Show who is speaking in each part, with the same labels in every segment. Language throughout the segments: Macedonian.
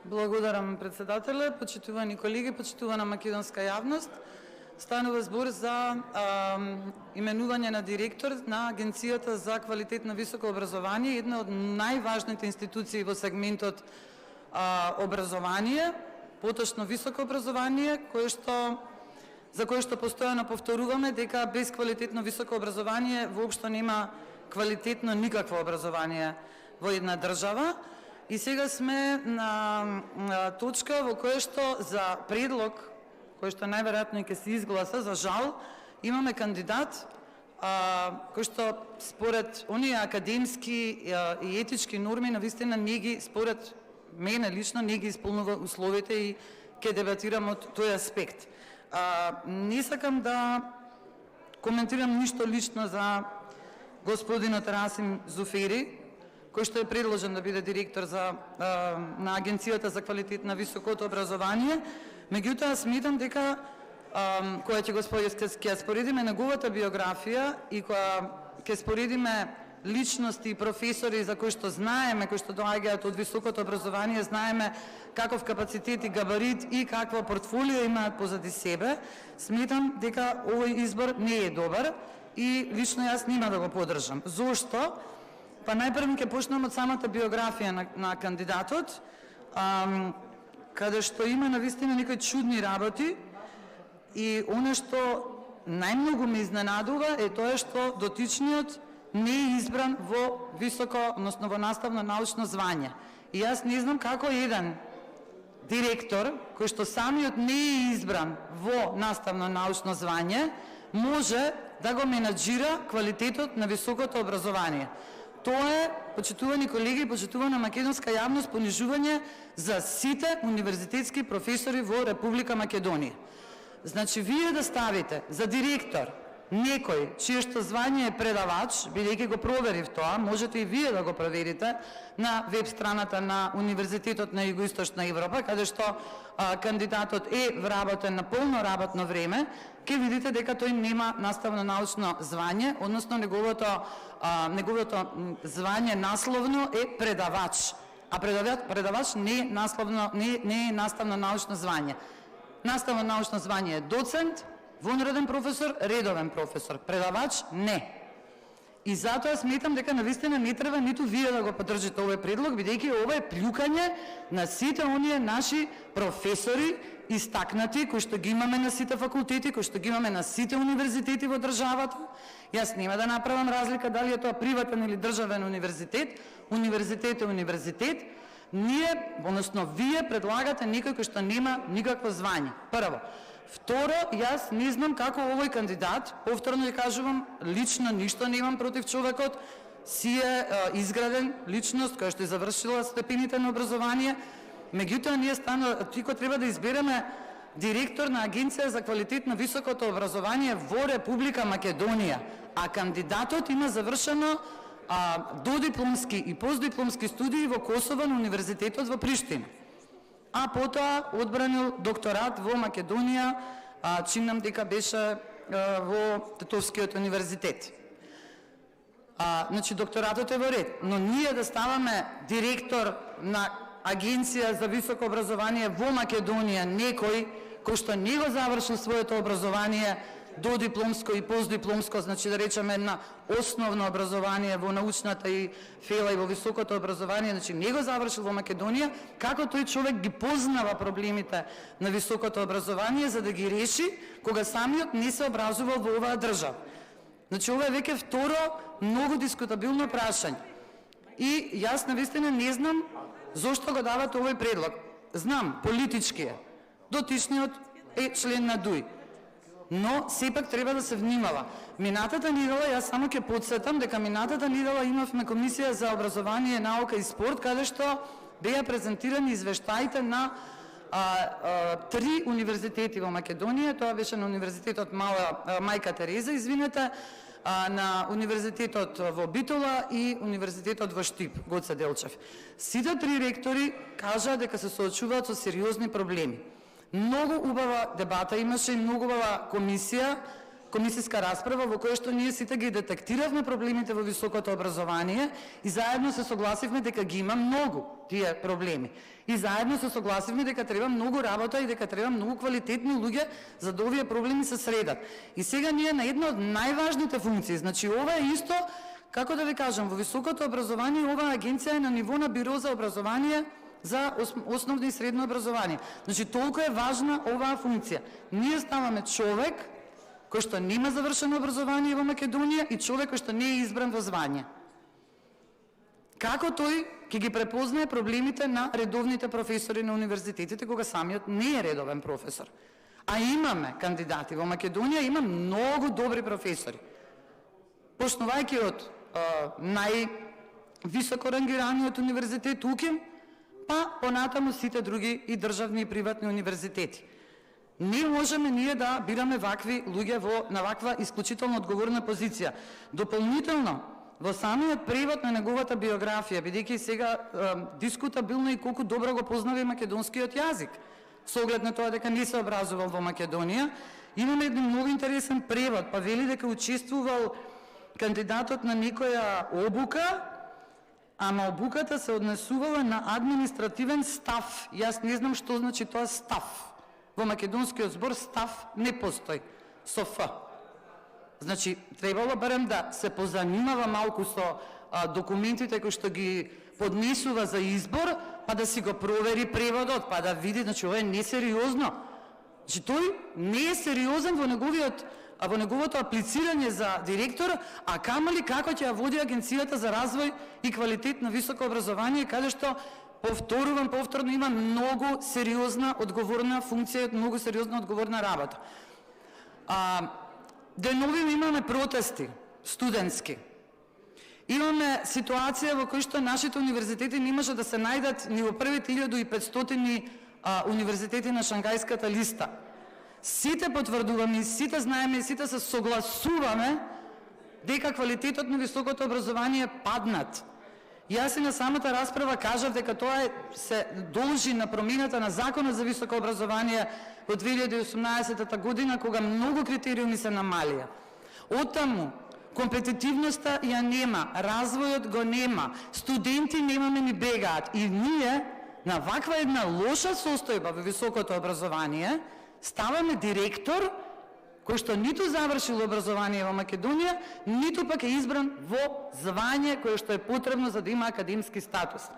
Speaker 1: Благодарам, председателе, почитувани колеги, почитувана македонска јавност. Станува збор за именување на директор на Агенцијата за квалитет на високо образование, една од најважните институции во сегментот образование, поточно високо образование, за кое што постојано повторуваме дека без квалитетно високо образование воопшто нема квалитетно никакво образование во една држава. И сега сме на точка во која што за предлог, кој што најверојатно ќе се изгласа, за жал, имаме кандидат кој што според оние академски и етички норми навистина не ги, според мене лично, не ги исполнува условите и ќе дебатирам од тој аспект. Не сакам да коментирам ништо лично за господинот Расим Зуфери, кој што е предложен да биде директор на Агенцијата за квалитет на високото образование. Меѓутоа, сметам дека кога ќе споредиме неговата биографија и кога ќе споредиме личности и професори за кои што знаеме, кои што доаѓаат од високото образование, знаеме каков капацитет и габарит и какво портфолио имаат позади себе, сметам дека овој избор не е добар и лично јас нема да го поддржам. Зошто? Па најпрво ќе почнем од самата биографија на кандидатот, каде што има навистина некои чудни работи и оно што најмногу ме изненадува е тоа што дотичниот не е избран во високо, односно во наставно научно звање. И јас не знам како еден директор, кој што самиот не е избран во наставно научно звање, може да го менаџира квалитетот на високото образование. Тоа е, почитувани колеги, почитувана македонска јавност, понижување за сите универзитетски професори во Република Македонија. Значи, вие да ставите за директор некој чие што звање е предавач, бидејќи го проверив тоа, можете и вие да го проверите на веб страната на Универзитетот на Југоисточна Европа, каде што кандидатот е вработен на полно работно време, ќе видите дека тој нема наставно научно звање, односно неговото звање насловно е предавач, а предавач не е наставно научно звање. Наставно научно звање е доцент, вонреден професор, редовен професор, предавач не. И затоа сметам дека навистина не треба ниту вие да го поддржите овој предлог, бидејќи ова е плюкање на сите оние наши професори истакнати, кои што ги имаме на сите факултети, кои што ги имаме на сите универзитети во државата. Јас нема да направам разлика дали е тоа приватен или државен универзитет. Универзитет е универзитет. Ние, односно вие предлагате некој кој што нема никакво звање. Прво. Второ, јас не знам како овој кандидат, повторно ја кажувам, лично ништо немам против човекот, си е изграден личност која што е завршила степените на образование, меѓутоа ние тико треба да избереме директор на Агенција за квалитет на високото образование во Република Македонија, а кандидатот има завршено додипломски и постдипломски студии во Косово на Универзитетот во Приштина. А потоа одбранил докторат во Македонија, чинам дека беше во Тетовскиот универзитет. Значи, докторатот е во ред, но ние да ставаме директор на Агенција за високо образование во Македонија, некој кој што не го завршил своето образование додипломско и постдипломско, значи да речеме една основно образование во научната и фела и во високото образование, значи не го завршил во Македонија, како тој човек ги познава проблемите на високото образование за да ги реши кога самиот не се образувал во оваа држава. Значи ова е веќе второ многу дискутабилно прашање. И јас навистина не знам зошто го дават овој предлог. Знам, политички е. Дотичниот е член на ДУИ. Но сепак треба да се внимава. Минатата недела, јас само ќе подсетам дека минатата недела имавме комисија за образование, наука и спорт, каде што беа презентирани извештаите на 3 универзитети во Македонија. Тоа беше на Универзитетот Мајка Тереза, на Универзитетот во Битола и Универзитетот во Штип, Гоце Делчев. Сите 3 ректори кажаа дека се соочуваат со сериозни проблеми. Многу убава дебата имаше и многу убава комисија комисиска расправа во која што ние сите ги детектиравме проблемите во високото образование и заедно се согласивме дека ги има многу тие проблеми. И заедно се согласивме дека треба многу работа и дека треба многу квалитетни луѓе за да овие проблеми се средат. И сега ние на една од најважните функции, значи ова е исто, како да ви кажам, во високото образование оваа агенција е на ниво на биро за образование за основно и средно образование. Значи толку е важна оваа функција. Ние ставаме човек кој што нема завршено образование во Македонија и човек кој што не е избран во звање. Како тој ќе ги препознае проблемите на редовните професори на универзитетите, кога самиот не е редовен професор? А имаме кандидати во Македонија, има многу добри професори. Почнувајќи од највисоко рангираниот универзитет УКИМ, па понатаму сите други и државни и приватни универзитети. Не можеме ние да бираме вакви луѓе на ваква исклучително одговорна позиција. Дополнително, во самиот превод на неговата биографија, бидејќи сега дискутабилно и колку добро го познава и македонскиот јазик, со оглед на тоа дека не се образувал во Македонија, имаме еден многу интересен превод, па вели дека учествувал кандидатот на некоја обука, ама обуката се однесувала на административен став. Јас не знам што значи тоа став. Во македонскиот збор став не постои со Ф. Значи, требало барем да се позанимава малку со документите кои што ги поднесува за избор, па да си го провери преводот, па да види, значи, ова е несериозно. Значи, тој не е сериозен во неговото аплицирање за директор, а камали како ќе ја води Агенцијата за развој и квалитет на високо образование, каде што повторно има многу сериозна одговорна функција, многу сериозна одговорна работа. Денови имаме протести студентски. Имаме ситуација во која што нашите универзитети не може да се најдат ни во првите 1500 универзитети на Шангајската листа. Сите потврдуваме, сите знаеме, сите се согласуваме дека квалитетот на високото образование е паднат. Јас и на самата расправа кажав дека тоа се должи на промената на Законот за високо образование во 2018 година, кога многу критериуми се намалија. Оттаму, компетитивноста ја нема, развојот го нема, студенти немаме ни бегаат. И ние, на ваква една лоша состојба во високото образование, ставаме директор кој што ниту завршил образование во Македонија, ниту пак е избран во звање кое што е потребно за да има академски статус.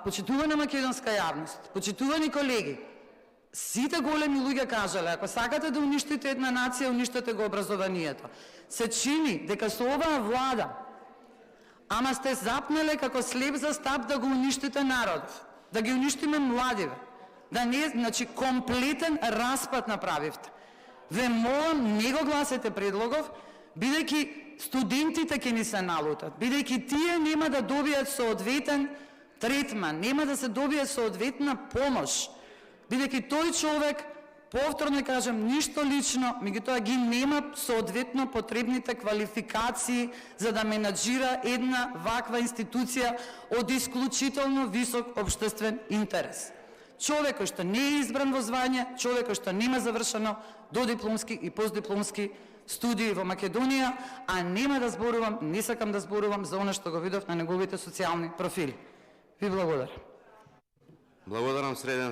Speaker 1: Почитувана македонска јавност, почитувани колеги, сите големи луѓе кажале, ако сакате да уништите една нација, уништете го образованието. Се чини дека со оваа влада, ама сте запнале како слеп за стап да го уништите народов, да ги уништиме младиве, да не, значи, комплетен распад направивте. Ве молам, не го гласете предлогов, бидејќи студентите ќе ни се налутат, бидејќи тие нема да добијат соодветен третман, нема да се добие соодветна помош, бидејќи тој човек, повторно кажам, ништо лично, меѓутоа ги нема соодветно потребните квалификации за да менаџира една ваква институција од исклучително висок општествен интерес. Човек кој што не е избран во звање, човек кој што нема завршено додипломски и постдипломски студии во Македонија, а нема да зборувам, не сакам да зборувам за она што го видов на неговите социјални профили. Ви благодарам.
Speaker 2: Благодарам, Среден.